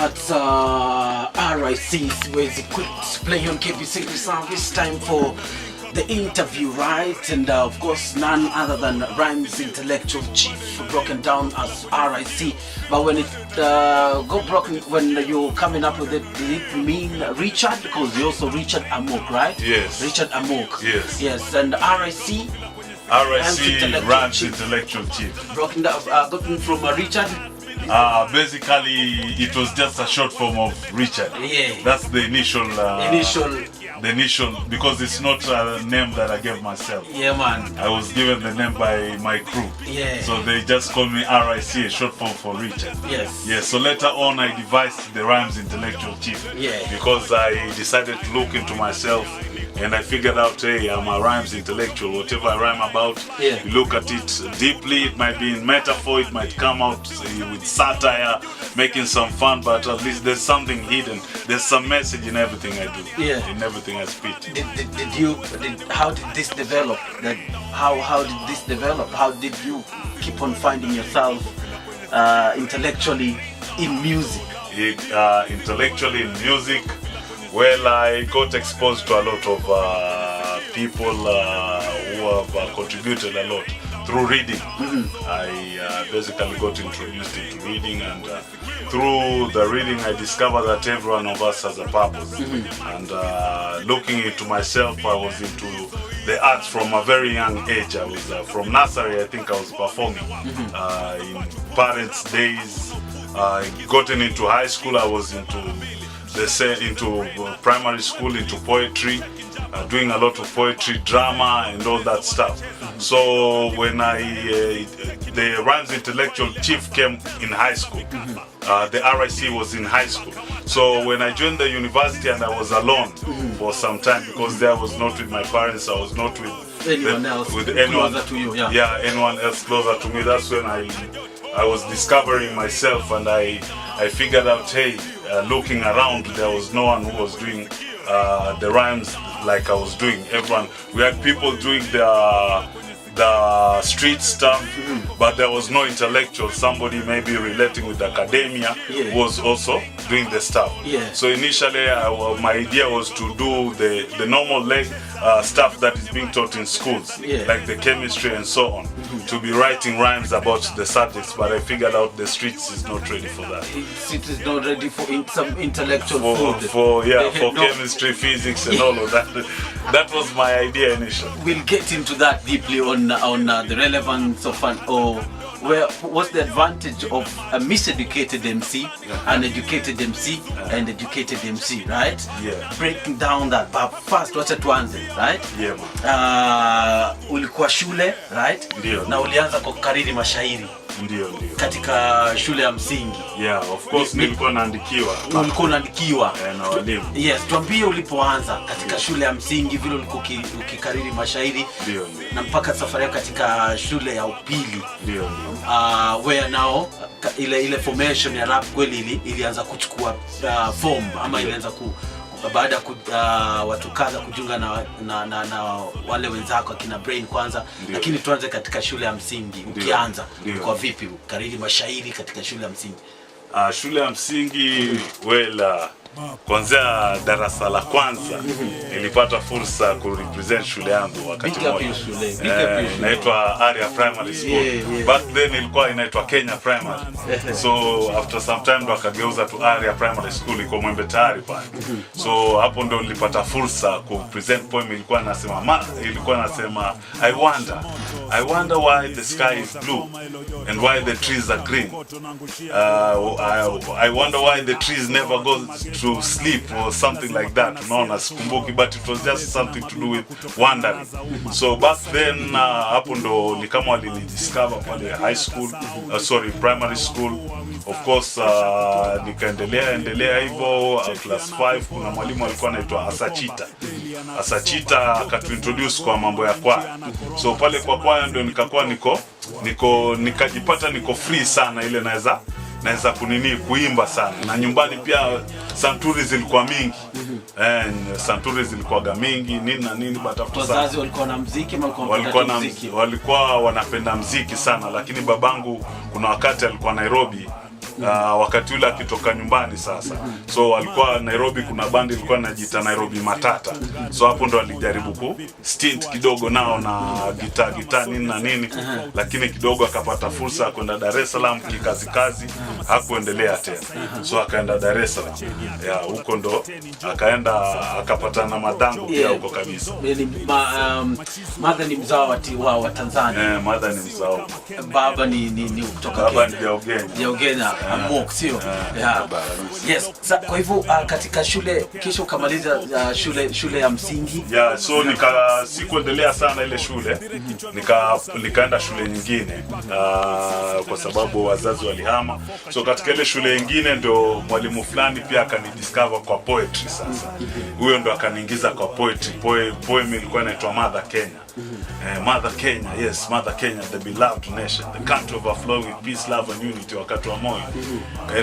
That's RIC Swayze quick play on KBC Sound. This time for the interview, right? And of course, none other than Rhymes Intellectual Chief, broken down as RIC. But when it go broken, when you're coming up with it, did it mean Richard? Because you also Richard Amok, right? Yes. Richard Amok. Yes. Yes. And RIC. Rhymes Intellectual Chief. Broken down, gotten from Richard. Basically, it was just a short form of Richard. Yeah. That's the initial. The initial, because it's not a name that I gave myself. Yeah, man. I was given the name by my crew. Yeah. So they just called me RIC, a short form for Richard. Yes. Yes. So later on, I devised the Rhymes Intellectual Chief. Yeah. Because I decided to look into myself. And I figured out, hey, I'm a rhymes intellectual. Whatever I rhyme about, yeah. You look at it deeply. It might be in metaphor, it might come out with satire, making some fun, but at least there's something hidden. There's some message in everything I do, yeah. In everything I spit. How did this develop? How did this develop? How did you keep on finding yourself intellectually in music? Intellectually in music. Well, I got exposed to a lot of people who have contributed a lot through reading. Mm-hmm. I basically got introduced into reading, and through the reading I discovered that every one of us has a purpose. Mm-hmm. And looking into myself, I was into the arts from a very young age. I was from nursery, I think I was performing. Mm-hmm. In parents' days. Gotten into high school, I was into primary school, into poetry, doing a lot of poetry, drama, and all that stuff. So when the Rhymes Intellectual Chief came in high school, the RIC was in high school. So when I joined the university and I was alone for some time, because I was not with my parents, I was not with anyone else closer to you. Yeah, anyone else closer to me. That's when I was discovering myself, and I figured out, hey, looking around, there was no one who was doing the rhymes like I was doing. We had people doing the street stuff, but there was no intellectual. Somebody maybe relating with academia was also doing the stuff. Yeah. So initially, my idea was to do the normal stuff that is being taught in schools, like the chemistry and so on, to be writing rhymes about the subjects. But I figured out the streets is not ready for that. It is not ready for some intellectual food. For chemistry, physics, and all of that. That was my idea initially. We'll get into that deeply on the relevance of what's the advantage of a miseducated MC, an educated MC, and educated MC, right? Yeah. Breaking down that. But first, wacha tuanze, right? Yeah, man. Ulikuwa shule, right? Ndio. Na ulianza kukariri mashairi. Ndio. Katika shule ya msingi. Yeah, of course nilikuwa naandikiwa. Ulikuwa unaandikiwa na walimu. Yes, tuambie ulipoanza katika shule ya msingi, vile ulikuwa ukikariri mashairi. Ndio. Na mpaka safari katika shule ya upili. Ndio. Where now ile formation ya rap kweli ilianza kuchukua form, ama ilianza baada ya watu kadha kujiunga na wale wenzako akina Brain kwanza. Ndiyo. Lakini tuanze katika shule ya msingi. Ukianza kwa vipi kariri mashairi katika shule ya msingi? Shule ya msingi kuanzia darasa la kwanza nilipata fursa kurepresent shule yangu wakati mmoja. Inaitwa Area Primary School. Back then ilikuwa inaitwa Kenya Primary. So after some time ndo akageuza to Area Primary School iko Mwembe Tayari pale. So hapo ndo nilipata fursa kupresent poem. Ilikuwa nasema I wonder why the sky is blue and why the trees are green. I wonder why the trees never go to sleep or something like that. Unaona, sikumbuki, but it was just something to do with wondering. So back then hapo ndo ni kama walidiscover pale high school, primary school. Of course nikaendelea hivyo. Class 5 kuna mwalimu alikuwa anaitwa Asachita akatuintroduce kwa mambo ya kwaya. So pale kwa kwaya ndio nikajipata niko free sana, ile naweza kuimba sana, na nyumbani pia santuri zilikuwa mingi. Santuri zilikuwa mingi nini, but after wazazi walikuwa na muziki, walikuwa wanapenda muziki sana, lakini babangu kuna wakati alikuwa Nairobi wakati ule akitoka nyumbani sasa. So alikuwa Nairobi, kuna bandi ilikuwa inajiita Nairobi Matata. So hapo ndo alijaribu ku stint kidogo nao na gitaa nini na nini, lakini kidogo akapata fursa ya kwenda Dar es Salaam kikazi, hakuendelea tena. So akaenda Dar es Salaam. Huko ndo akaenda akapata na madangu pia huko kabisa. Mother ni mzao wa Tanzania. Mother ni mzao. Baba ni kutoka Kenya. Baba ni Diogena, Amok, sio? Yes. Kwa hivyo katika shule kisha ukamaliza shule ya msingi. So sikuendelea sana ile shule. Nikaenda shule nyingine kwa sababu wazazi walihama. So katika ile shule nyingine ndo mwalimu fulani pia akanidiscover kwa poetry sasa. Huyo ndo akaniingiza kwa poetry. Poem ilikuwa inaitwa Mother Kenya. Mother Kenya, yes, Mother Kenya, the beloved nation, the country overflowing with peace, love and unity, wakati wa Moi.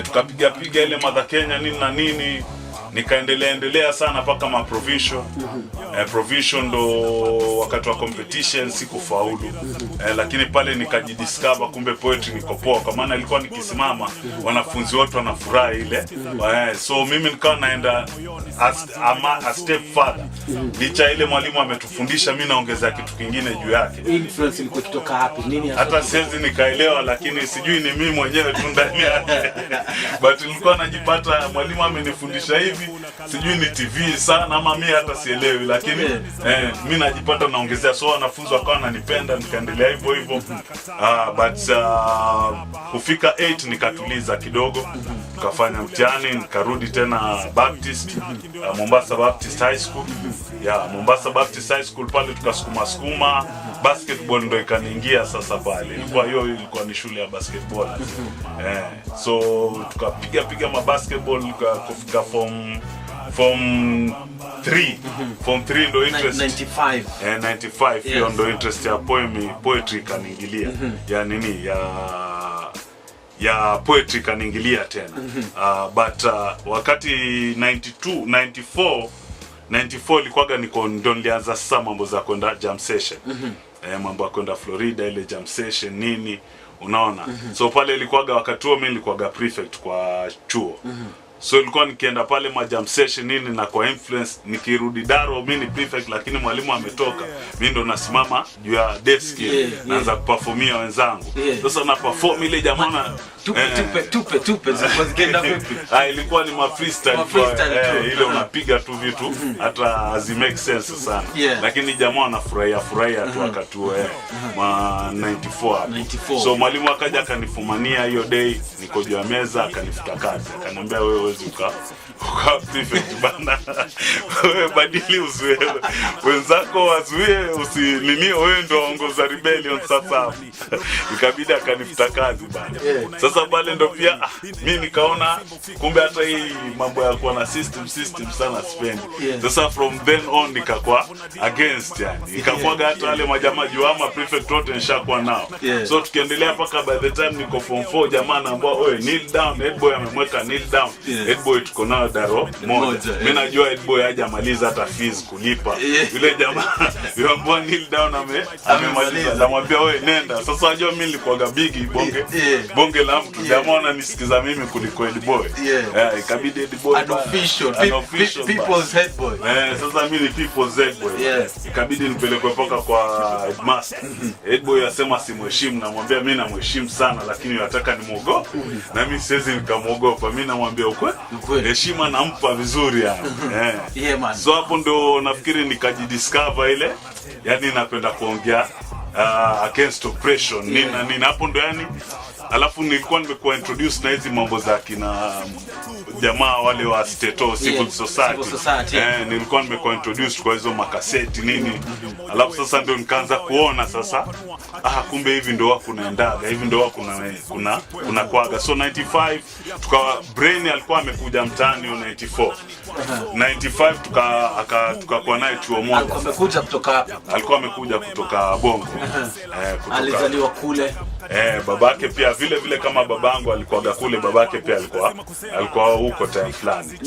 Tukapiga ile Mother Kenya nini na nini, nikaendelea sana mpaka ma provincial. Provincial ndo wakati wa competition sikufaulu. Lakini pale nikajidiscover kumbe poetry niko poa, kwa maana ilikuwa nikisimama wanafunzi wote wanafurahi ile. So mimi nikawa naenda a step further. Licha ile mwalimu ametufundisha, mimi naongeza kitu kingine juu yake. Influence ilikuwa kutoka hapo nini hata siwezi nikaelewa, lakini sijui ni mimi mwenyewe tu ndani yake. But nilikuwa najipata mwalimu amenifundisha hivi, sijui ni TV sana ama mimi hata sielewi, lakini mimi najipata naongezea. So wanafunzi wakawa wananipenda, nikaendelea hivyo. But kufika 8 nikatuliza kidogo, tukafanya mtihani, nikarudi tena Baptist, Mombasa Baptist High School. Mombasa Baptist High School pale tukasukuma basketball ndo ikaniingia sasa pale. Ilikuwa ni shule ya basketball. So tukapiga ma basketball kufika form 3 ndo interest 95 hiyo ndo interest ya poetry kaniingilia. Ya poetry kaniingilia tena. But wakati 94 ilikuwaga ndo nilianza sasa mambo za kwenda jam session. Mambo ya kwenda Florida ile jam session nini, unaona. So pale ilikuwaga wakati huo mimi nilikuwaga prefect kwa chuo. So ilikuwa nikienda pale ma jam session nini na kwa influence, nikirudi Daro mimi ni prefect lakini mwalimu ametoka, mimi ndo nasimama juu ya desk naanza kuperformia wenzangu. Sasa na perform ile jamana tupe zikienda vipi? Ilikuwa ni ma freestyle ile unapiga tu vitu hata hazi make sense sana. Lakini jamaa anafurahia tu wakati huo ma 94. So mwalimu akaja akanifumania hiyo day, niko juu ya meza akanifuta kazi, akaniambia wewe huwezi uka prefect bana. Wewe badili uzoe wenzako wazuie usinini, wewe ndio ongoza rebellion sasa. Ikabidi akanifuta kazi bana. Sasa pale ndo pia mimi nikaona kumbe hata hii mambo ya kuwa na system sana sipendi. Sasa from then on nikakuwa against, ikakuwa hata wale majamaa juama prefect wote nishakuwa nao. So tukiendelea paka by the time niko form 4 jamaa naambia oe kneel down, headboy amemweka kneel down. Headboy tuko nao Daro moja. Mimi najua headboy hajamaliza hata fees kulipa. Yule jamaa yambwa kneel down amemaliza. Namwambia oe nenda. Sasa unajua mimi nilikuwa bigi bonge la mtu, jamaa ananisikiza mimi kuliko headboy. Ikabidi headboy official people's headboy. Sasa mimi ni people's headboy. Ikabidi nipelekwe paka kwa headmaster. Headboy asema simheshimu, namwambia mimi namheshimu sana lakini nataka nimuogope. Na mimi siwezi nikamuogopa, mimi namwambia ukweli. Heshima nampa vizuri man. So hapo ndo nafikiri nikajidiscover ile, napenda kuongea against oppression nini hapo ndo alafu nilikuwa nimekuwa introduce na hizi mambo za kina jamaa wale wa Stato Civil Society. Nilikuwa nimekuwa introduced kwa hizo makaseti nini. Alafu sasa ndio nikaanza kuona sasa kumbe hivi ndio wako kunaendaga, hivi ndio wako kuna kwaga. So 95 tukawa Brain alikuwa amekuja mtaani 94. 95 tukakuwa naye chuo moja. Alikuwa amekuja kutoka Bongo. Alizaliwa kule. babake pia vile kama babangu alikuwa kule, babake pia alikuwa huko time fulani.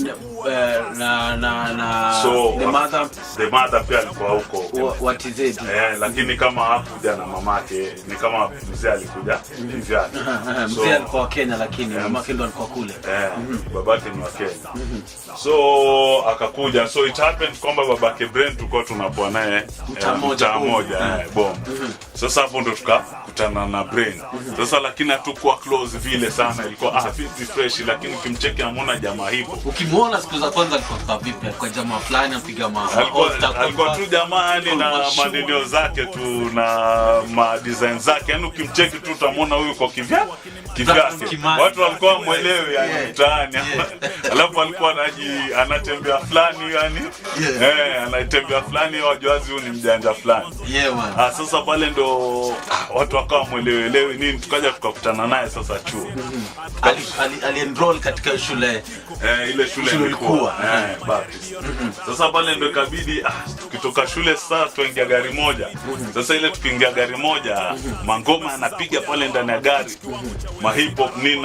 So the mother pia alikuwa huko. What is it? Lakini kama hakuja na mamake, ni kama mzee alikuja hivyake. Mzee alikuwa Kenya lakini mamake ndo alikuwa kule. Babake ni wa Kenya. So akakuja, so it happened kwamba babake Brent tulikuwa tunapoa naye mtaa moja bomb. Sasa hapo ndo tukakutana na Brent. Sasa lakini hatukuwa close vile sana, ilikuwa vipi fresh, lakini kimcheki amona jamaa hivyo. Ukimwona siku za kwanza alikuwa vipi? Kwa jamaa fulani apiga alikuwa tu jamaa na maneno zake tu na design zake, yani ukimcheki tu utamwona huyu kwa kivyake. Watu walikuwa muelewi yani mtaani. Alafu alikuwa anatembea fulani yani. Anatembea fulani, wajuazi huyu ni mjanja fulani. Sasa pale ndo watu wakawa muelewi nini, tukaja tukakutana naye sasa chuo. Ali-enroll katika shule ile shule ilikuwa Baptist. Sasa pale ndo ikabidi tukitoka shule sasa tuingia gari moja. Sasa ile tukiingia gari moja, mangoma anapiga pale ndani ya gari. Hip hop nini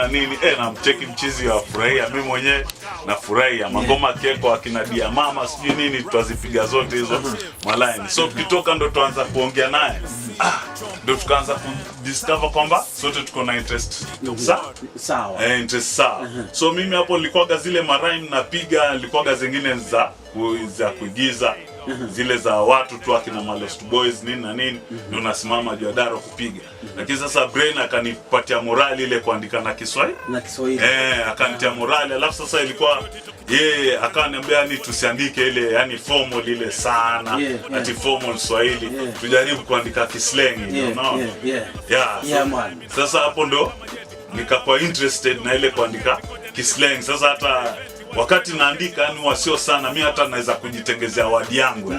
na mcheki mchizi wa furahia, mimi mwenyewe na furahia mangoma keko akina dia mama sijui nini, tutazipiga zote hizo maline. So tukitoka ndo tuanza kuongea naye, ndo tukaanza kudiscover kwamba sote tuko na interest sawa. Interest sawa. So mimi hapo nilikuwa zile marime napiga, nilikuwa zingine za kuigiza, zile za watu tu akina Lost Boys nini na nini, ndio nasimama juu ya daro kupiga. Lakini sasa Brain akanipatia morali ile kuandika na Kiswahili. Akanitia morali, alafu sasa ilikuwa yeye akaniambia ni tusiandike ile yani formal ile sana, ati formal Swahili, tujaribu kuandika kislang, unaona? Man. Sasa hapo ndo nikakuwa interested na ile kuandika kislang. Sasa hata wakati naandika yani huwa sio sana, mimi hata naweza kujitengezea word yangu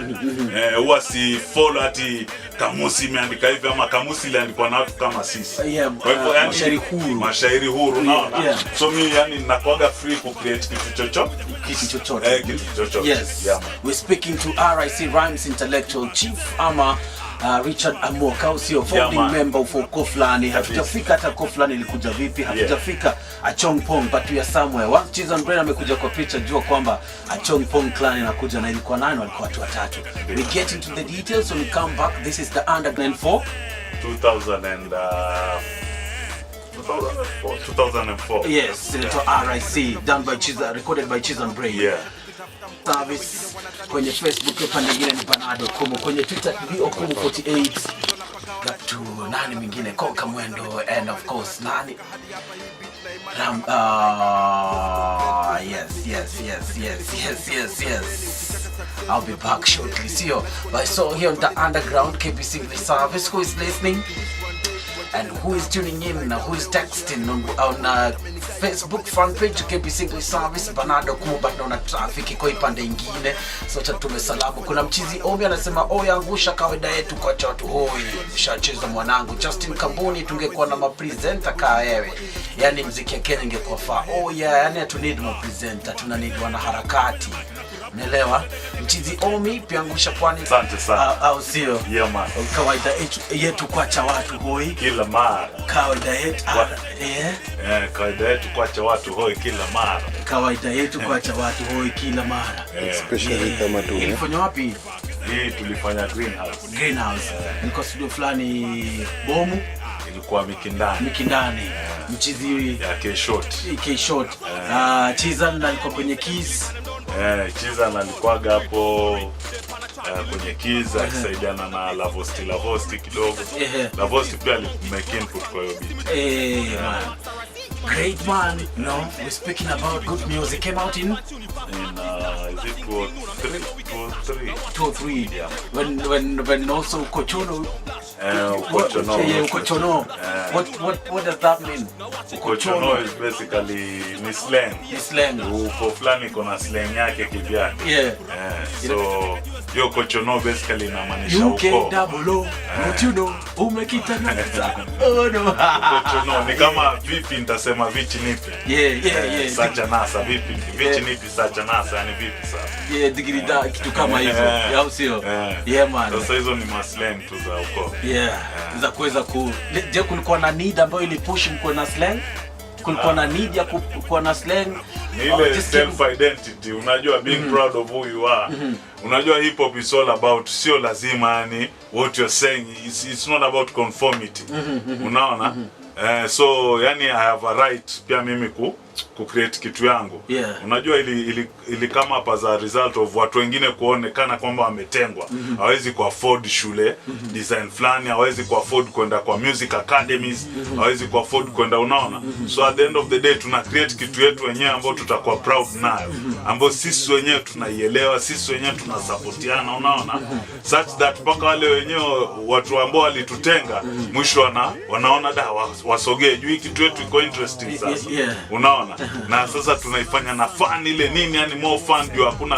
huwa si follow ati kamusi imeandika hivi ama kamusi iliandikwa na watu kama sisi. Kwa hivyo yani mashairi huru unaona. So mimi yani ninakuaga free ku create kitu chochote. Yes. We're speaking to RIC Rhymes Intellectual Chief ama Richard Amoka, usio founding member for Koflani. Hatujafika hata Koflani ilikuja vipi, hatujafika Achongpong, but we are somewhere. Once Chizan Brain amekuja kwa picha, jua kwamba Achongpong clan inakuja na ilikuwa nani, walikuwa watu watatu. We get into the details when we come back. This is the Underground 4 2004. Yes, to RIC, done by Chizan, recorded by Chizan Brain. Service kwenye Facebook, pande nyingine ni Banado Kumu, kwenye Twitter Okumu48, got to nani mwingine Konka Mwendo, and of course nani yes. I'll be back shortly. See you. But I saw here on the Underground KBC English Service. Who is listening and who is tuning in, who is texting on Facebook fan page KBC English Service Banado Kumu, but naona traffic iko ipande ingine, sote tumesalamu. Kuna mchizi Omi anasema angusha kawaida yetu kwa watu hoi, ushacheza mwanangu. Justin Kambuni, tungekuwa na mapresenter kaa wewe, yani muziki ya Kenya ingekuwa faa. Yani hatu need mapresenter, tuna need wanaharakati. Unaelewa? Mchizi Omi pia angusha kwani. Asante sana. Au sio? Man. Kawaida yetu kuacha watu hoi kila mara. Kawaida yetu kawaida yetu kuacha watu hoi kila mara. Kawaida yetu kuacha watu hoi kila mara. Especially kama tu. Ilifanywa wapi? Hii tulifanya Greenhouse. Niko studio fulani Bomu. Ilikuwa Mikindani. Mchizi ya K-Shot. Chizan alikuwa kwenye Keys. Chizan alikuwaga hapo kwenye Keys akisaidiana na Lavosti kidogo. Lavosti pia alimake input kwa hiyo beat. Man. Great man, we're speaking about good music. Came out in is it 2003? Yeah. When also Kochono. Kochono. What does that mean? Kochono is basically ni slang. Uko fulani kuna slang yake kivyake. So yo Kochono basically inamaanisha uko. Kochono umekita na Kochono ni kama vipi nitasema vichi nipi. Sacha nasa vipi nipi sacha nasa yani vipi sasa. Digiri da kitu kama hivyo. Au sio? Man. Sasa hizo ni maslang tu za uko. za kuweza je, kulikuwa na need ambayo ilipush mko na slang? Kulikuwa na need ya kuwa na slang? Ile self identity, unajua being proud of who you are. Unajua hip hop is all about, sio lazima yani what you're saying, it's not about conformity. Unaona? So yani I have a right pia mimi ku create kitu yangu. Unajua ili kama hapa za result of watu wengine kuonekana kwamba wametengwa. Hawezi ku afford shule design fulani, hawezi ku afford kwenda kwa music academies, hawezi ku afford kwenda, unaona. So at the end of the day tuna create kitu yetu wenyewe ambao tutakuwa proud nayo, ambao sisi wenyewe tunaielewa, sisi wenyewe tunasupportiana, unaona. Such that mpaka wale wenyewe watu ambao walitutenga mwisho wanaona da wasogee juu kitu yetu iko interesting sasa. Unaona? Na sasa tunaifanya na fun ile nini, yani more fun, ndio hakuna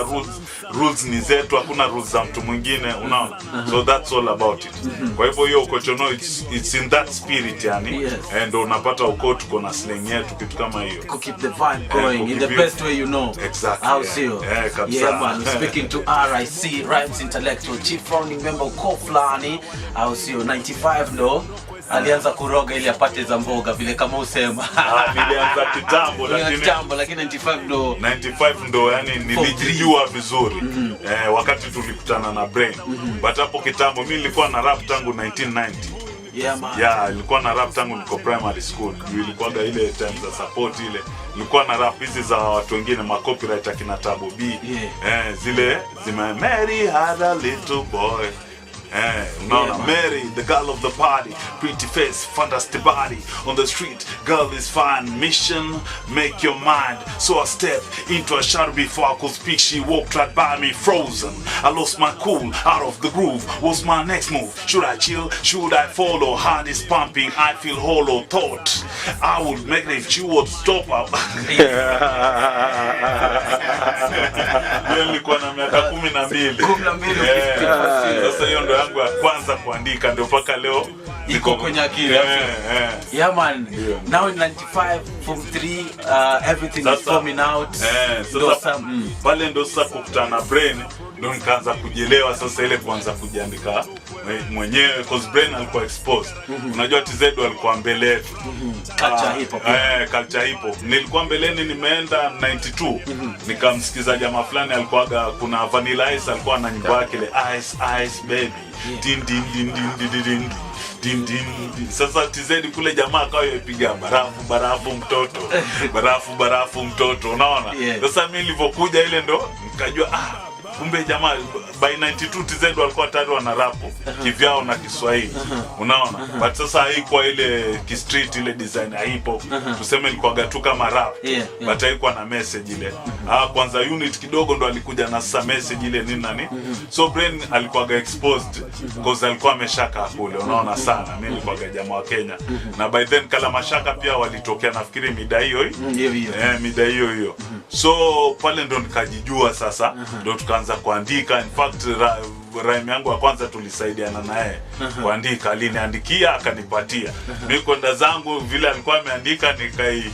rules ni zetu, hakuna rules za mtu mwingine, unaona. So that's all about it. Kwa hivyo hiyo Okochono it's in that spirit yani, and unapata uko tuko na slang yetu kitu kama hiyo. To keep the vibe going in the best way you know. Exactly. How sio? Yeah, man, speaking to RIC Rhymes Intellectual Chief founding member uko fulani, how sio 95 ndo alianza kuroga ili apate za mboga vile kama usema. Nilianza kitambo lakini 95 ndo yani nilijijua vizuri. Wakati tulikutana na Brain. But hapo kitambo mimi nilikuwa na rap tangu 1990. Nilikuwa na rap tangu niko primary school. Ilikuwa ile time za support ile. Nilikuwa na rap hizi za watu wengine ma copywriter kina Tabo B. Zile Mary had a little boy. Unaona, Mary, the girl of the party, pretty face, fantastic body. On the street, girl is fine. Mission, make your mind. So I stepped into a shadow before I could speak. She walked right by me, frozen. I lost my cool, out of the groove. What's my next move? Should I chill? Should I follow? Heart is pumping, I feel hollow. Thought I would make it if she would stop up. Nilikuwa na miaka 12. Sasa hiyo ndo yangu ya kwanza kuandika, ndio mpaka leo iko kwenye akili. Man, now in 95 from 3 everything is coming out. Pale ndo sasa kukutana Brain, ndo nikaanza kujielewa sasa ile kuanza kujiandika mwenyewe, because Brain alikuwa exposed. Unajua TZ alikuwa mbele yetu. Culture hip hop. Nilikuwa mbeleni, nimeenda 92. Nikamsikiza jamaa fulani alikuwa kuna Vanilla Ice alikuwa na nyimbo yake ile Ice Baby. Din din din din din din din din. Sasa TZ kule jamaa akawa yapiga barafu mtoto mtoto, unaona. Sasa mimi nilipokuja ile ndo nikajua kumbe jamaa by 92 TZ walikuwa tayari wana rap kivyao na Kiswahili, unaona. But sasa haikuwa ile ki street ile design ya hip hop, tuseme ilikuwa tu kama rap, but haikuwa na message ile. Kwanza unit kidogo ndo alikuja na sasa message ile nini nani. So Brain alikuwa exposed because alikuwa ameshaka kule, unaona sana. Mimi nilikuwa jamaa wa Kenya, na by then Kala Mashaka pia walitokea, nafikiri mida hiyo mida hiyo. So pale ndo nikajijua sasa, ndo tukaanza kuandika. In fact rhyme yangu ya kwanza tulisaidiana naye kuandika, aliniandikia akanipatia. Mimi kwenda zangu vile alikuwa ameandika nikai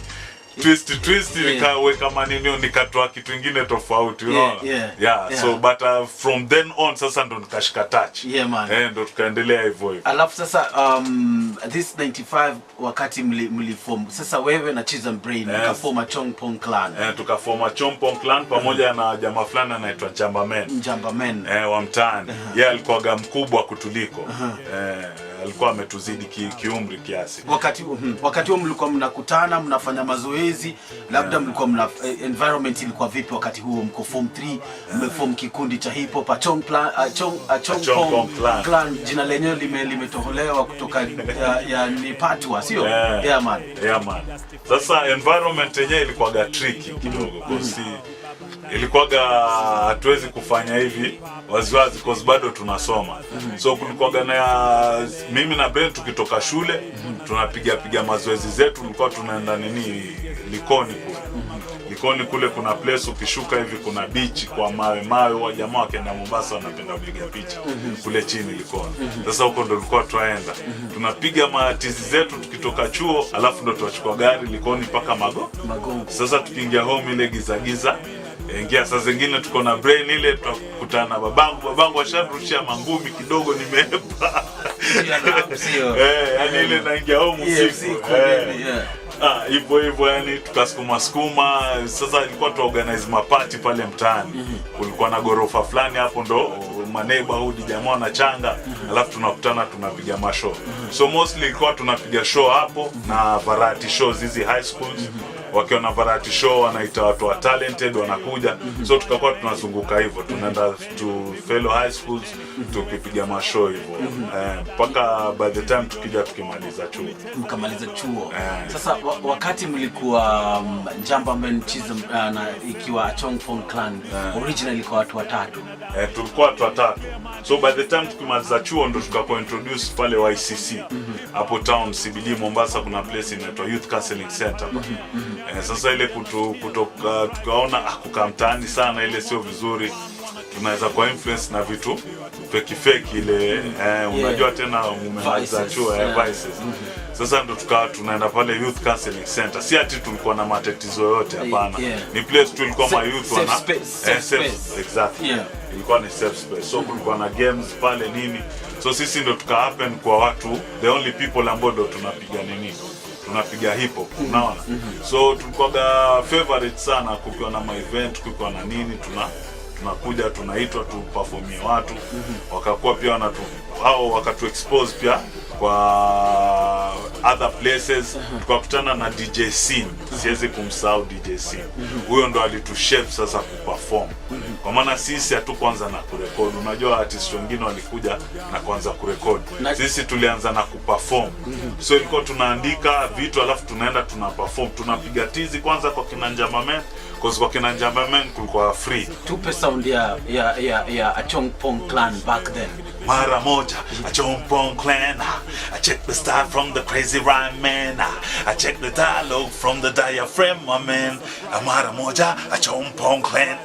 twist nikaweka maneno, nikatoa kitu kingine tofauti, unaona. So but from then on sasa ndo nikashika touch. Ndo tukaendelea hivyo. Alafu sasa this 95 wakati mliform sasa wewe na Chizam Brain mkaforma Chongpong Clan. Tukaforma Chongpong Clan pamoja na jamaa fulani anaitwa Njambamen wa mtaani. Yeye alikuwa mkubwa kutuliko. Alikuwa ametuzidi kiumri kiasi. Wakati huo mlikuwa mnakutana, mnafanya mazoezi, labda mlikuwa environment ilikuwa vipi wakati huo? Mko form 3, mmeform kikundi cha hip hop Chongpong Clan. Jina lenyewe limetoholewa kutoka ni patwa, sio? Man. Sasa environment yenyewe ilikuwa tricky kidogo, kosi ilikuwa hatuwezi kufanya hivi waziwazi cause bado tunasoma. So kulikuwa na mimi na Brain tukitoka shule tunapiga mazoezi zetu, tulikuwa tunaenda Likoni kule kuna place ukishuka hivi kuna beach kwa mawe wa jamaa wakaenda Mombasa wanapenda kupiga picha kule chini Likoni. Sasa huko ndo tulikuwa tunaenda. Tunapiga matizi zetu tukitoka chuo, alafu ndo tuachukua gari Likoni mpaka Magongo. Sasa tukiingia home ile giza ingia saa zingine tuko na Brain ile tutakutana na babangu asharushia mangumi kidogo nimeepa. yani ile naingia home usiku. Hivyo yani tukasukuma sasa ilikuwa tu organize mapati pale mtaani. Kulikuwa na gorofa fulani hapo ndo neighborhood jamaa wanachanga, alafu tunakutana tunapiga mashow. So mostly ilikuwa tunapiga show hapo na variety shows hizi high schools. Wakiwa na variety show wanaita watu wa talented wanakuja. So tukakuwa tunazunguka hivyo, tunaenda to fellow high schools tukipiga mashow hivyo. Mpaka by the time tukimaliza chuo. Mkamaliza chuo. Sasa wakati mlikuwa Njamba Men Chism na ikiwa Achongpong Clan, originally kwa watu watatu. Tulikuwa watu watatu. So by the time tukimaliza chuo ndo tukakuwa introduce pale YCC. Hapo town CBD Mombasa kuna place inaitwa Youth Counseling Center. Sasa ile kutoka tukaona kukaa mtaani sana ile sio vizuri, tunaweza kwa influence na vitu fake ile unajua tena umemaliza chuo vices. Sasa ndo tunaenda pale Youth Counseling Center. Si ati tulikuwa na matatizo yote, hapana. Ni place tulikuwa ma youth wana safe exactly. Ilikuwa ni safe space. So kulikuwa na games pale nini. So sisi ndo happen kwa watu the only people ambao ndo tunapiga nini, tunapiga hip hop, unaona. So tulikuwa favorite sana kukiwa na event, kukiwa na nini, tunakuja tunaitwa tu performie watu. Wakakuwa pia wakatu expose pia kwa other places. Tukakutana na DJ Scene. Siwezi kumsahau DJ Scene. Huyo ndo alitushape sasa kuperform. Kwa maana sisi hatukuanza na kurecord. Unajua artists wengine walikuja na kuanza kurecord. Sisi tulianza na kuperform. So ilikuwa tunaandika vitu alafu tunaenda tunaperform. Tunapiga tizi kwanza kwa kina Njamba Men. Kwa kina Njamba Men kulikuwa free. Tupe sound ya Achongpong Clan back then. Mara moja, Achongpong Clan. I check the style from the crazy rhyme man. I check the dialogue from the diaphragm, my man. Mara moja, Achongpong Clan.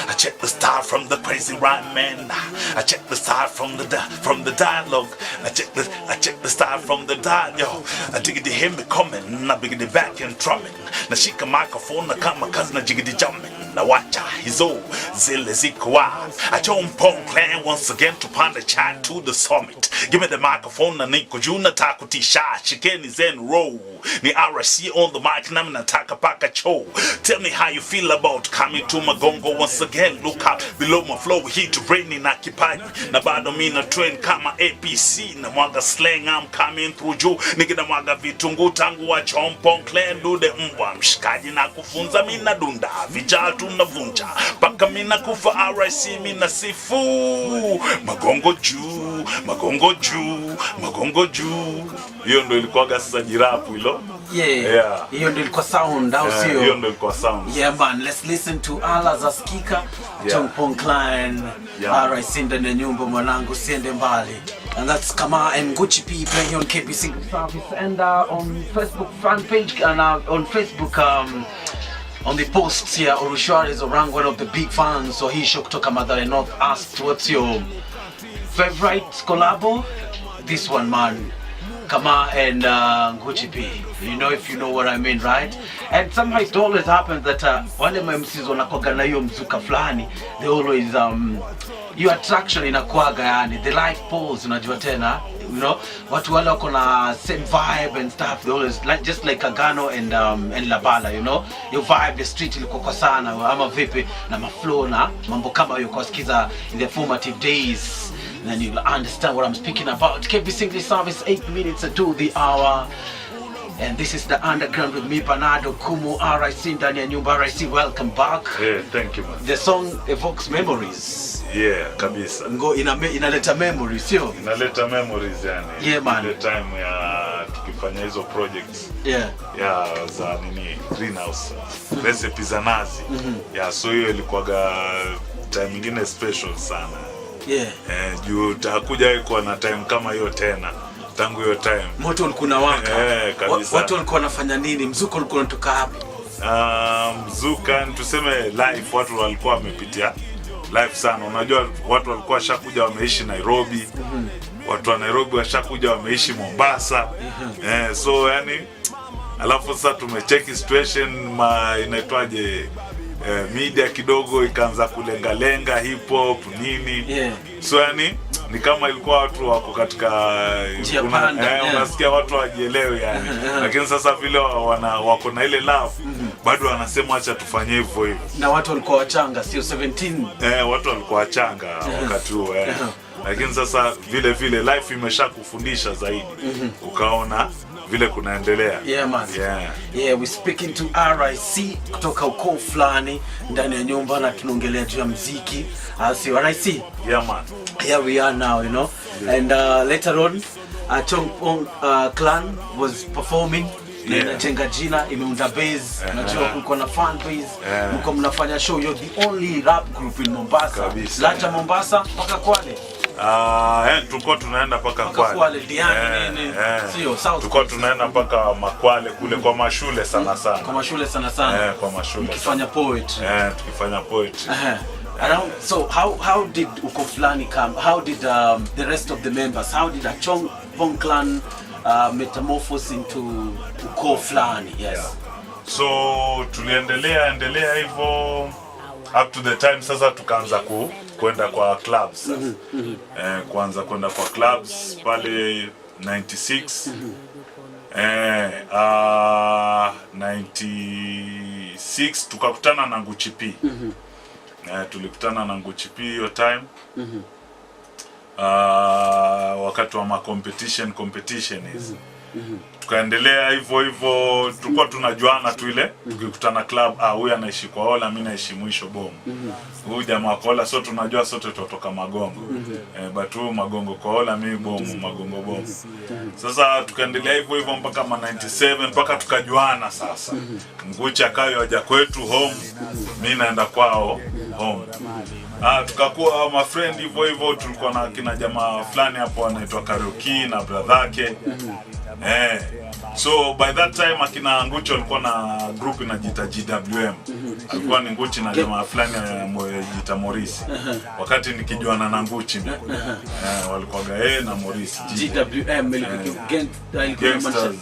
I check the style from the crazy rhyme man. I check the style from the dialogue. I check the style from the dialogue. I dig the him coming, I big the back and drumming. Na shika microphone na kama kazi na jigidi jumping. Na wacha hizo zile zikuwa. Achongpong Clan once again to pound the chat to the summit. Give me the microphone na niko juu nataka kutisha. Shikeni zen roll. Ni RC on the mic nami nataka paka cho. Tell me how you feel about coming to Magongo once again. Look up below my flow hit to brain na kipaji. Na bado mina train kama APC. Na mwaga slang I'm coming through juu. Nikina mwaga vitungu tangu wa Achongpong Clan. Dude mbwa mshikaji na kufunza mina dunda. Vijal tunavunja. Paka mina kufa RC mina sifu. Magongo juu, Magongo juu, Magongo juu. Hiyo ndo ilikuwa sasa jirapu hilo. Hiyo ndo ilikuwa sound au sio? Hiyo ndo ilikuwa sound. Man, let's listen to Ala Zaskika, Achongpong Clan, RIC ndani ya nyumba mwanangu siende mbali. And that's Kama and Gucci P playing on KBC Service and on Facebook fan page and on Facebook on the posts here, Orushwari is around one of the big fans, so he shook kutoka Mathare North asked what's your favorite collabo? This one, man. Kama and Gucci P. You know, if you know what I mean, right? And somehow it always happens that wale MCs wanakuaga na hiyo mzuka fulani, they always your attraction inakuaga yani the life pose, unajua tena, you know, watu wale wako na same vibe and stuff, they always like just like Agano and Labala, you know, your vibe the street ilikuwa kwa sana ama vipi na maflow na mambo kama hiyo kwa sikiza in the formative days. Then you'll understand what I'm speaking about. KBC English Service, 8 minutes to the hour. And this is the underground with me, Bernardo Kumu, RIC ndani ya nyumba. RIC, welcome back. Yeah, thank you, man. The song evokes memories. Yeah, kabisa. Inaleta memories, sio? Inaleta memories yani. Yeah, man. The time ya tukifanya hizo projects. Ya za nini, greenhouse. Recipe za nazi. So hiyo ilikuwaga time nyingine special sana. Juu takuja kuwa na time kama hiyo tena. Tangu hiyo time moto ulikuwa unawaka. Watu walikuwa wanafanya nini? Mzuka ulikuwa unatoka hapo? Mzuka tuseme live, watu walikuwa wamepitia live sana. Unajua watu walikuwa washakuja wameishi Nairobi. Watu wa Nairobi washakuja wameishi Mombasa. So yani alafu sasa tumecheck situation inaitwaje media kidogo ikaanza kulenga hip hop nini. So yani ni kama ilikuwa watu wako katika unasikia watu wajielewe yani. Lakini sasa vile wako na ile love bado wanasema acha tufanye hivyo hivyo. Na watu walikuwa wachanga, sio 17. Watu walikuwa wachanga wakati huo. Lakini sasa vile life imeshakufundisha zaidi. Ukaona vile kunaendelea. Man. We speaking to RIC kutoka ukoo fulani ndani ya nyumba na tunaongelea juu ya muziki. So RIC. Man. Here we are now, you know. And later on Chong Pong Clan was performing. Na jenga jina imeunda base, unajua kulikuwa na fan base, mko mnafanya show. You're the only rap group in Mombasa. Lacha Mombasa mpaka Kwale. Tulikuwa tunaenda mpaka Kwale. Sio South. Tulikuwa tunaenda mpaka Makwale kule kwa mashule sana. Kwa mashule sana. Kwa mashule. Tukifanya poetry. Tukifanya poetry. Around, so how did Uko Flani come? How did the rest of the members? How did a Chong Pong Clan metamorphose into Uko Flani? So tuliendelea hivyo up to the time sasa tukaanza kwenda kwa clubs. Kuanza kwenda kwa clubs pale 96. 96 tukakutana na Nguchi P. Tulikutana na Nguchi P hiyo time. Wakati wa competition hizi. Tukaendelea hivyo tulikuwa tunajuana tu ile tukikutana club, huyu anaishi kwa Ola, mimi naishi mwisho Bomu. Huyu jamaa kwa Ola, so tunajua sote tutoka Magongo. But huyu Magongo kwa Ola, mimi Bomu, Magongo Bomu. Sasa tukaendelea hivyo mpaka 97 mpaka tukajuana sasa. Nguchi akayo aja kwetu home, mimi naenda kwao home. Tukakuwa ma friend hivyo tulikuwa na kina jamaa fulani hapo anaitwa Karaoke na brother yake. So by that time akina Nguchi walikuwa na group inajiita GWM. Alikuwa ni Nguchi na jamaa fulani anajiita Morris. Wakati nikijuana na Nguchi walikuwa na Morris. GWM Gangsters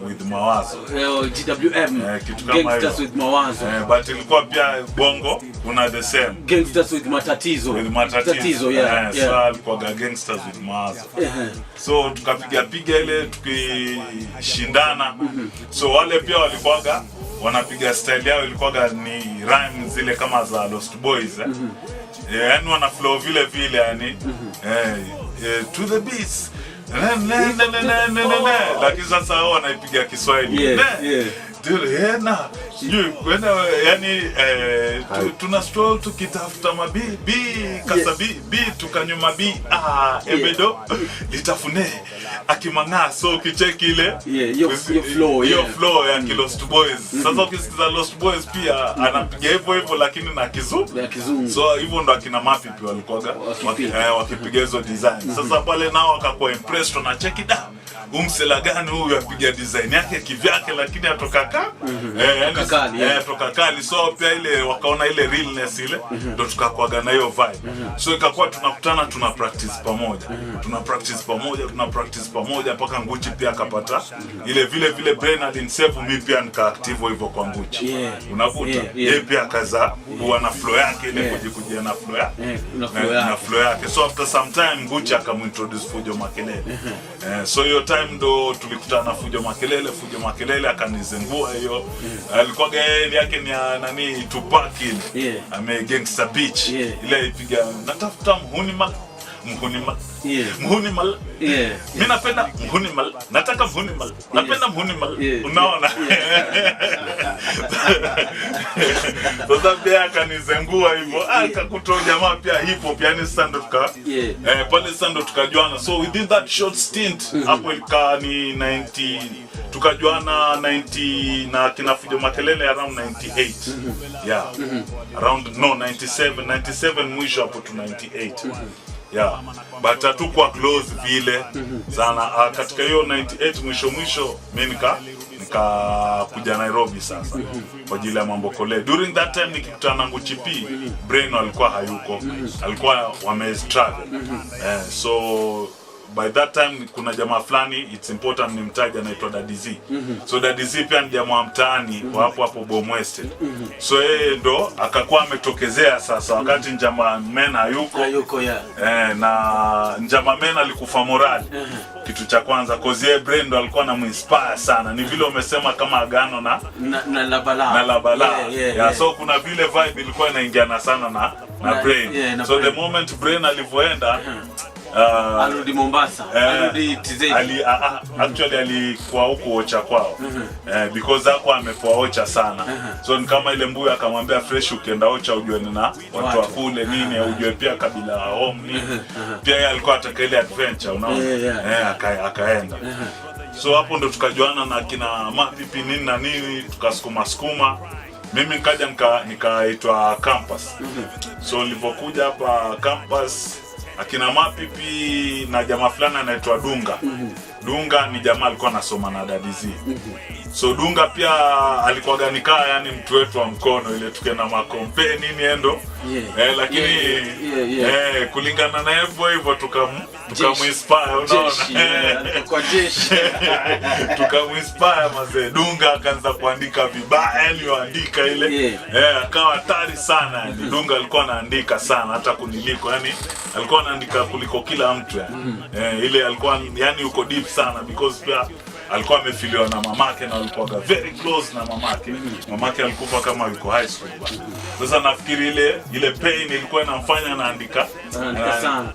with Mawazo. GWM kitu kama Gangsters with Mawazo. But ilikuwa pia Bongo kuna the same. Gangsters with Matatizo. So alikuwa Gangsters with Mawazo. So tukapiga ile tukishindana. So wale pia walikuwa wanapiga style yao ilikuwa ni rhymes zile kama za Lost Boys. Yani wana flow vile yani. To the beats. Lakini sasa wao wanaipiga Kiswahili. Yani tuna stroll tukitafuta mabi tukanyuma ebedo litafune akimanga. So ukicheki ile hiyo flow ya Lost Boys. Sasa ukisikiza Lost Boys pia anapiga hivyo lakini na kizungu. So hivyo ndo akina Mapipi walikuwa wakipiga hizo design. Sasa pale nao wakakuwa impressed na cheki umsela gani huyu apiga design yake kivyake lakini atoka toka kali. So pia ile wakaona ile realness ile ndo tukakuaga na hiyo vibe. So ikakuwa tunakutana tuna practice pamoja mpaka Nguchi pia akapata ile vile Bernard Nsevu, mimi pia nika active hivyo kwa Nguchi. Unakuta yeye pia kaza huwa na flow yake ile kujikujia na flow yake. So after some time Nguchi akamintroduce Fujo Makelele. So hiyo time ndo tulikutana na Fujo Makelele akanizengua hiyo. Alikuwa gani yake ni nani Tupac ile. Gangster Beach. Ile ipiga natafuta mhuni mal. Mimi napenda mhuni mal. Nataka mhuni mal. Napenda mhuni mal. Unaona? Sasa pia akanizengua hivyo. Akakutoa jamaa pia hip hop yani stand pale stand tukajuana. So within that short stint hapo ilikuwa ni 90 tukajuana 90 na kina Fujo Makelele around 98. Around 97 mwisho hapo to 98. But hatukuwa close vile sana. Katika hiyo 98 mwisho mimi nikakuja Nairobi sasa kwa ajili ya mambo kole. During that time nikikutana na Nguchi P, Brain alikuwa hayuko. Alikuwa wamestruggle. So by that time kuna jamaa fulani it's important nimtaje anaitwa Daddy Z. So Daddy Z pia ni jamaa mtaani wa hapo Bomwest. So yeye ndo akakuwa ametokezea sasa wakati Njama Men hayuko na Njama Men alikufa morali. Kitu cha kwanza cause yeye Brendo alikuwa anamuinspire sana. Ni vile umesema kama Agano na Labala. So kuna vile vibe ilikuwa inaingiana sana na Brain. So the moment Brain alivyoenda alirudi Mombasa, alirudi TZ. Actually alikuwa huko Ocha kwao. Because hapo amekuwa Ocha sana. So ni kama ile mbuyu akamwambia Fresh ukienda Ocha ujue na watu wa kule nini, ujue pia kabila wa home nini. Pia yeye alikuwa ataka ile adventure, unaona? Akaenda. So hapo ndo tukajuana na kina Mapipi nini na nini, tukasukuma. Mimi nikaja nikaitwa Campus. So nilipokuja hapa Campus akina Mapipi na jamaa fulani anaitwa Dunga. Dunga ni jamaa alikuwa anasoma na Daddy Z. So Dunga pia alikuwa ganikaa yani mtu wetu wa mkono ile tukena makompe nini endo. Lakini kulingana na hivyo tukamuinspire, unaona? Kwa jeshi. Tukamuinspire mazee. Dunga akaanza kuandika vibaya, yani waandika ile. Akawa hatari sana yani. Dunga alikuwa anaandika sana hata kuniliko, yani alikuwa anaandika kuliko kila mtu yani. Ile alikuwa yani yuko deep sana because pia alikuwa amefiliwa na mamake na alikuwa very close na mamake. Mamake alikufa kama yuko high school. Sasa nafikiri ile pain ilikuwa inamfanya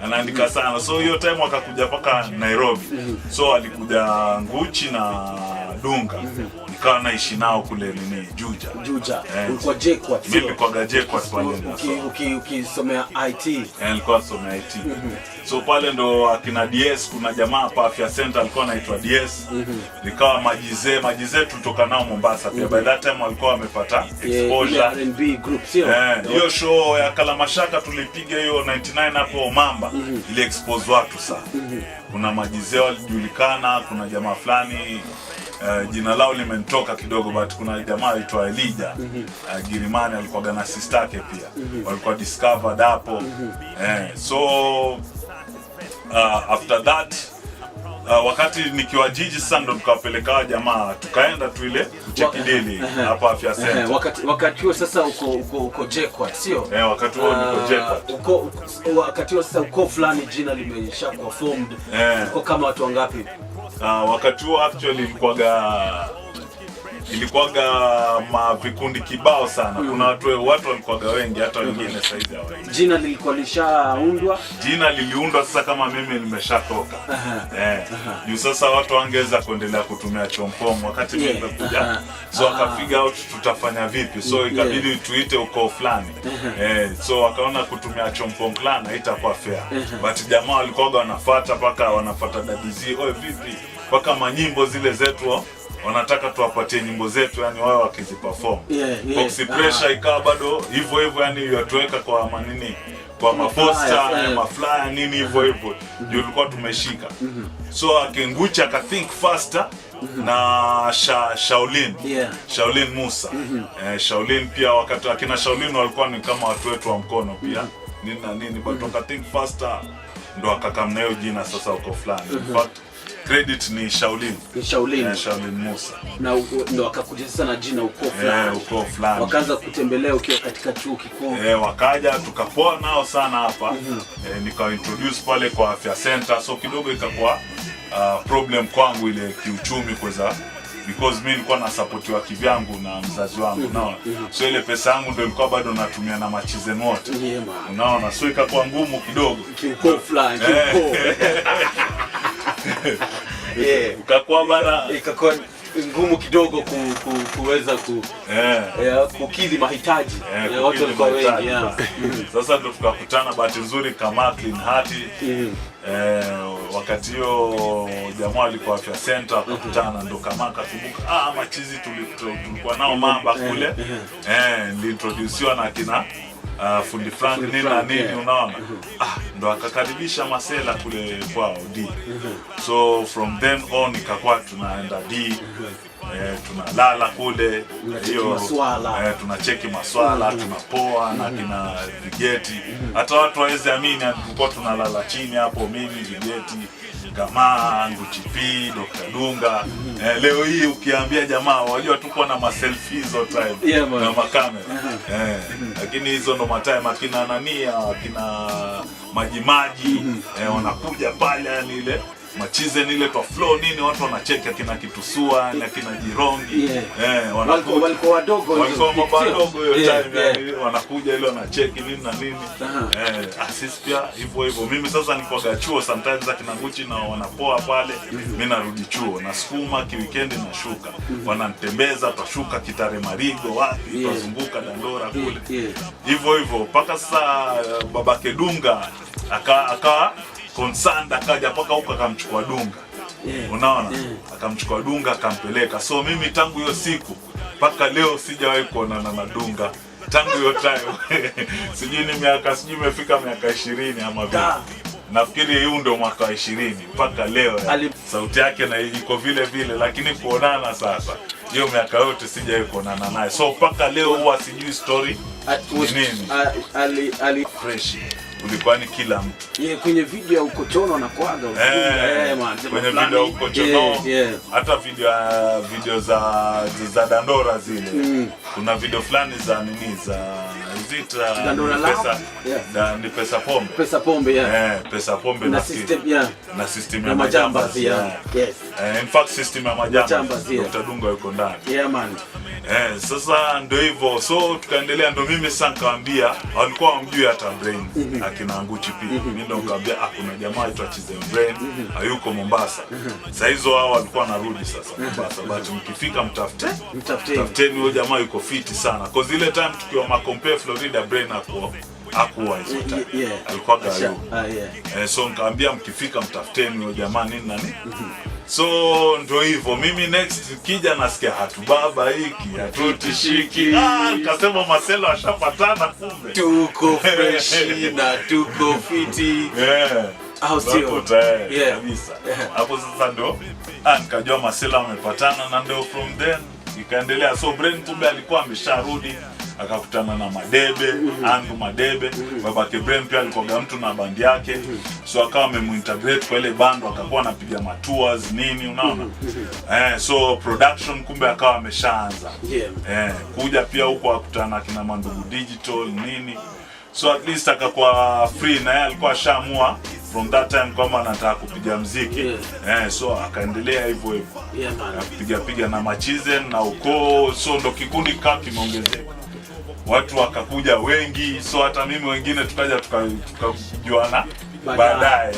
anaandika sana. So hiyo time akakuja paka Nairobi. So alikuja Nguchi na Dunga. Nikawa naishi nao kule nini Juja. Ulikuwa JKUAT. Mimi nilikuwa JKUAT pale. Ukisomea IT. Nilikuwa nasomea IT. So pale ndo akina DS kuna jamaa hapa Afya Center alikuwa anaitwa DS. Nikawa majize tulitoka nao Mombasa pia. By that time walikuwa wamepata exposure. R&B group sio? Hiyo show ya Kalamashaka tulipiga hiyo 99 hapo Mamba. Ile expose watu sana. Kuna majize walijulikana, kuna jamaa fulani jina lao limenitoka kidogo but kuna jamaa aitwa Elijah Girimani alikuwa na sister yake pia. Walikuwa discovered hapo. So after that wakati nikiwa jiji sasa ndo tukawapeleka jamaa tukaenda tu ile kuchekidili hapa Afya Center. Wakati huo sasa uko JKUAT sio? Wakati huo niko JKUAT. Wakati huo sasa uko fulani jina limeshakuwa formed. Uko kama watu wangapi? Wakati huo actually ilikuwaga vikundi kibao sana. Kuna watu walikuwaga wengi hata wengine saizi hawaji. Jina lilikuwa lishaundwa? Jina liliundwa sasa kama mimi nimeshatoka. Juu sasa watu wangeweza kuendelea kutumia Chompong wakati nilipokuja. So akapiga out tutafanya vipi. So ikabidi tuite uko fulani. So wakaona kutumia Chompong clan haitakuwa fair. But jamaa walikuwaga wanafuata Daddy Z. Vipi? Paka manyimbo zile zetu wanataka tuwapatie nyimbo zetu yani wao wakiziperform. Boxy Pressure ikawa bado hivyo yani yatuweka kwa manini kwa maposter, maflyer nini hivyo. Ndio tulikuwa tumeshika. So akingucha aka think faster na Shaolin Musa. Shaolin pia wakati akina Shaolin walikuwa ni kama watu wetu wa mkono pia. Nini but aka think faster ndo akakamna hiyo jina sasa uko fulani. In fact credit ni Shaolin Musa. Na ndo akakuja sasa na jina uko fulani. Wakaanza kutembelea ukiwa katika chuo kikuu. Wakaja tukapoa nao sana hapa. Nika introduce pale kwa Afya Center. So kidogo ikakuwa problem kwangu ile kiuchumi because mimi nilikuwa na supportiwa kivyangu na mzazi wangu naona. So ile pesa yangu ndio ilikuwa bado natumia na machize moto. Unaona, so ikakuwa ngumu kidogo. Uko fulani. Ikakuwa ngumu kidogo kuweza kukidhi mahitaji ya watu walikuwa wengi. Sasa ndo tukakutana bahati nzuri kama Clean Heart. Wakati hiyo jamaa alikuwa Afya Center akakutana ndo kama akakumbuka machizi tulikuwa nao Mamba kule. Niliintroduciwa na kina fundi Frank nini unaona. Ndo akakaribisha masela kule kwao D. So from then on ikakuwa tunaenda D. Tunalala kule hiyo tunacheki maswala tunapoa na kina vigeti. Hata watu waweze amini tulikuwa tunalala chini hapo mimi vigeti Kama Nguchi P, Dr. Dunga. Leo hii ukiambia jamaa wajua tuko na selfies all time na makamera. Lakini hizo ndo matime akina Nania, akina Majimaji wanakuja pale, yani ile machize nile kwa flow nini, watu wanacheka, akina Kitusua na akina Jirongi walikuwa wadogo hiyo time, yani wanakuja ile wanacheki nini na nini. Sisi pia hivyo mimi sasa niko chuo sometimes akina Nguchi na wanapoa pale, mimi narudi chuo na sukuma kiweekend na shuka, wananitembeza tashuka Kitare Marigo wapi, tuzunguka Dandora kule hivyo mpaka sasa babake Dunga aka concerned, akaja paka huko akamchukua Dunga. Unaona? Akamchukua Dunga akampeleka. So mimi tangu hiyo siku paka leo sijawahi kuonana na Dunga. Tangu hiyo time sijui ni miaka, sijui imefika miaka 20 ama vipi. Nafikiri huu ndio mwaka 20 mpaka leo. Sauti yake na iko vile vile, lakini kuonana sasa hiyo miaka yote sijawahi kuonana naye. So mpaka leo huwa sijui story nini. Ali fresh. Ulikuwa ni kila mtu. Kwenye video ya Ukochono na kwaga. Kwenye video ya Ukochono. Hata video za Dandora zile. Kuna video fulani za nini za Dandora ni pesa pombe. Pesa pombe pesa pombe na system ya Majambazi. In fact system ya Majambazi Dr. Dunga yuko ndani. Sasa ndio hivyo. So tukaendelea, ndio mimi sasa nikaambia walikuwa wamjui hata Brain akina Nguchi P. Mimi ndo nikamwambia kuna jamaa aitwa Chize Brain hayuko Mombasa. Sasa hizo hao walikuwa wanarudi sasa Mombasa, but mkifika mtafuteni huyo jamaa yuko fiti sana. Kwa zile time tukiwa Makompe Florida, Brain hakuwa hizo time. Alikuwa gayo. So nikamwambia mkifika mtafuteni huyo jamaa nini na nini. So ndio hivyo, mimi next kija nasikia hatubaba hiki hatutishiki. Nikasema Marcelo ashapatana kumbe. Tuko fresh na tuko fiti. Au sio? Kabisa. Hapo sasa ndio nikajua Marcelo amepatana, na ndio from then ikaendelea. So Brain kumbe alikuwa amesharudi, akakutana na Madebe, Andu Madebe, babake Brain pia alikuwa mtu na bandi yake. So akawa amemuintegrate kwa ile bando, akakuwa anapiga tours nini, unaona. So production kumbe akawa ameshaanza. Kuja pia huko akutana kina Mandugu Digital nini. So at least akakuwa free, na yeye alikuwa ashaamua from that time kama anataka kupiga muziki. So akaendelea hivyo piga na machize na ukoo. So ndo kikundi kimeongezeka, watu wakakuja wengi. So hata mimi wengine tukaja tukajuana baadaye.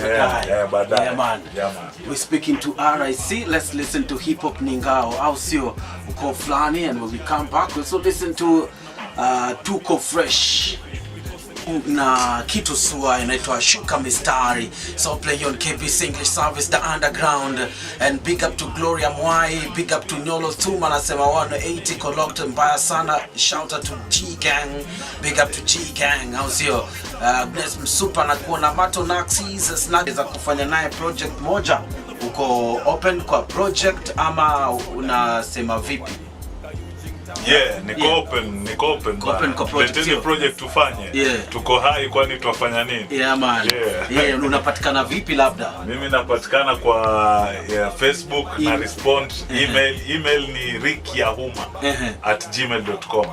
We're speaking to RIC. Let's listen to hip hop Ningao au sio uko flani, and when we come back we'll also listen to Tuko Fresh na Kitusua inaitwa Shuka Mistari. So play on KBC English Service, the underground. And big up to Gloria Mwai, big up to Nyolo Tuma, nasema 180 Kolokta mbaya sana. Shout out to G Gang, big up to G Gang au sio. Bless Msupa na kuona Mato Naxis snack za kufanya naye project moja. Uko open kwa project ama unasema vipi? Niko open kwa project tufanye. Tuko hai, kwani tuwafanya nini? Unapatikana vipi labda? Mimi napatikana kwa Facebook na respond email ni ricyahuma@gmail.com.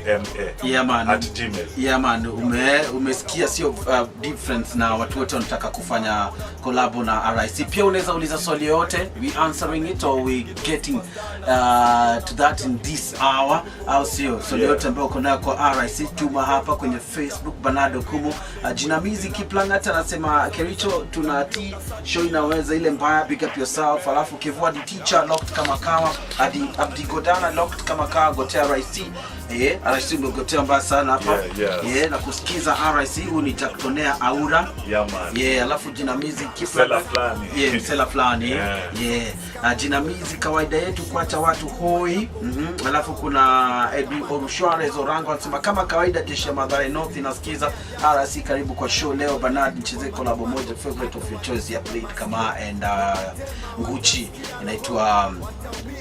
RICYAHUMA @gmail. Umesikia sio difference, na watu wote wanataka kufanya collab na RIC. Pia unaweza uliza swali yote, we answering it or we getting to that in this hour au sio. Swali yote ambayo uko nayo kwa RIC tuma hapa kwenye Facebook. Bernardo Kumu Jinamizi Kiplangata anasema Kericho tunati show inaweza ile mbaya, big up yourself. Alafu Kivua teacher locked kama Abdi Godana locked kama Gotea RIC. RIC ngogotea mbaya sana hapa. Na kusikiza RIC unitaktonea aura. Alafu Jinamizi Kiplangata msela flani. Jinamizi kawaida yetu kuacha watu hoi. Alafu kuna Edwin Orushware Zorango anasema kama kawaida jeshi ya Mathare North inasikiza RIC. Karibu kwa show leo Bernard, nicheze collab moja favorite of your choice ya played kama and Nguchi inaitwa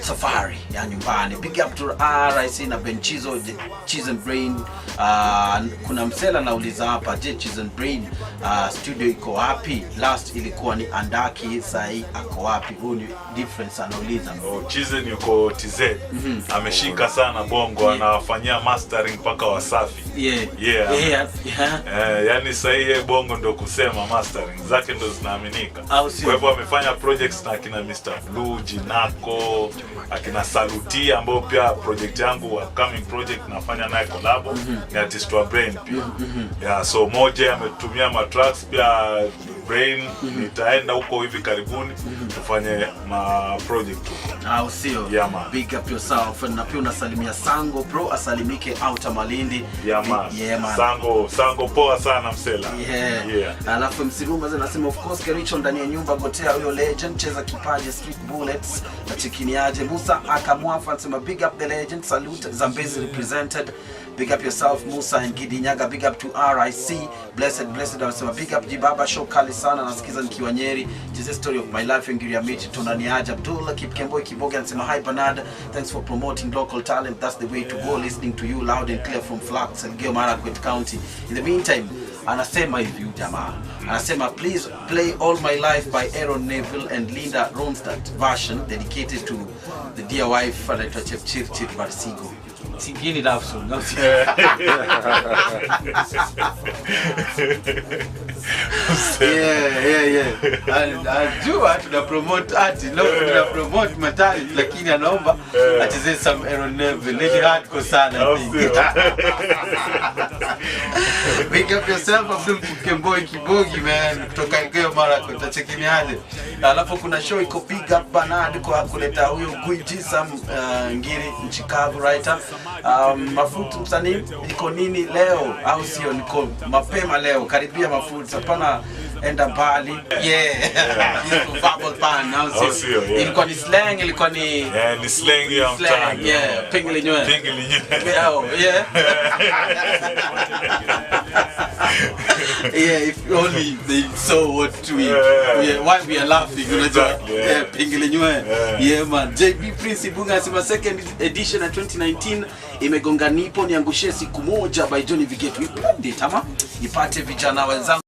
safari ya nyumbani. Big up to RIC na Benchizo, Cheese and Brain. Kuna msela nauliza hapa, je, Cheese and Brain studio iko wapi? Last ilikuwa ni Andaki, sahi ako wapi? Huu ni difference anauliza. Cheese yuko TZ. Ameshika sana Bongo, anafanyia mastering mpaka Wasafi. Yani sahi Bongo ndo kusema mastering zake ndo zinaaminika. Kwa hivyo amefanya projects na akina Mr. Blue, Jinako, akina Saluti, ambao pia project yangu upcoming project nafanya naye collab ni artist wa Brain pia. So moja ametumia matracks pia Brain, nitaenda huko hivi karibuni tufanye ma project huko. Sio? Big up yourself. Na pia unasalimia Sango bro, asalimike Outer Malindi. Man. Sango poa sana msela. Alafu Msiruma anasema of course Kericho ndani ya nyumba gotea huyo legend cheza kipaji Street Bullets na chikiniaje. Musa akamwafa anasema big up the legend, salute Zambezi represented. Big up yourself Musa and Gidi Nyaga. Big up to RIC blessed anasema big up Jibaba show kali sana, nasikiza nikiwa Nyeri. This is story of my life Ngiria Miti tunaniaje. Abdullah Kipkemboi Kiboga anasema hi Bernard, thanks for promoting local talent, that's the way to go, listening to you loud and clear from Flax and Elgeyo Marakwet County. In the meantime anasema hivi jamaa, anasema please play All My Life by Aaron Neville and Linda Ronstadt version dedicated to the dear wife anaitwa Chepchirchir Barsigo. Singini love song. Anajua tuna promote art, tuna promote matali, lakini anaomba acheze some Aaron Neville. Lady hardcore sana. Big up yourself Abdul Kipkemboi Kibogi man, kutoka Elgeyo Marakwet utachekiniaje. Alafu kuna show iko Big Up Bernard kwa kuleta huyo Gwiji Sam ngiri Chicago writer. Mafuta msanii iko nini leo au sio? Niko mapema leo, karibia mafuta hapana enda mbali. Bubble pan au sio? Ilikuwa ni slang, ilikuwa ni ni slang ya mtaani. Pingili nywe. If only they saw what why we are laughing, unajua. Pingili nywe. Man. JB Prince Bunga anasema second edition ya 2019 imegonga nipo niangushie siku moja by Johnny Vigetu. Ipende tama ipate vijana wenzangu.